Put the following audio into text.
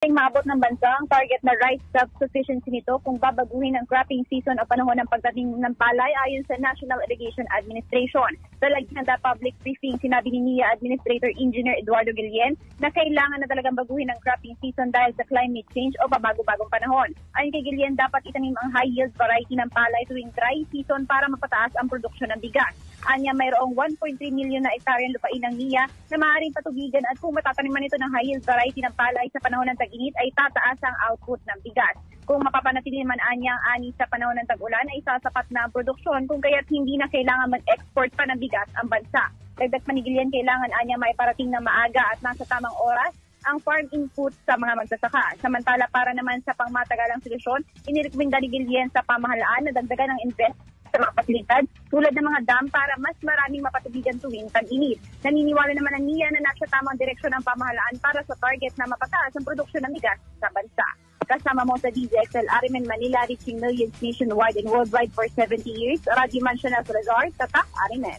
Maabot ng bansa ang target na rice self-sufficiency nito kung babaguhin ang cropping season o panahon ng pagdating ng palay ayon sa National Irrigation Administration. Sa Lagna public briefing, sinabi ni NIA Administrator Engineer Eduardo Guillen na kailangan na talagang baguhin ang cropping season dahil sa climate change o pabago-bagong panahon. Ayon kay Guillen, dapat itanim ang high-yield variety ng palay tuwing dry season para mapataas ang produksyon ng bigas. Anya, mayroong 1.3 milyon na ektaryang lupain ng NIA na maaaring patubigan at kung matataniman ito ng high-yield variety ng palay sa panahon ng tag-init ay tataas ang output ng bigas. Kung mapapanatili man anya ang ani sa panahon ng tag-ulan ay sasapat na ang produksyon kung kaya't hindi na kailangan mag-export pa ng bigas ang bansa. Dagdag pa ni Guillen, kailangan anya may parating na maaga at nasa tamang oras ang farm input sa mga magsasaka. Samantala, para naman sa pangmatagalang solusyon, inirekomenda ni Guillen sa pamahalaan na dagdagan ng investment sa mga pasilidad tulad ng mga dam para mas maraming mapatubigan tuwing tag-init. Naniniwala naman ang NIA na nasa tamang direksyon ng pamahalaan para sa target na mapataas ang produksyon ng bigas sa bansa. Kasama mo sa DZXL Arimen Manila, reaching millions nationwide and worldwide for 70 years. Radyo Mansiona Salazar, Tatak Arimen.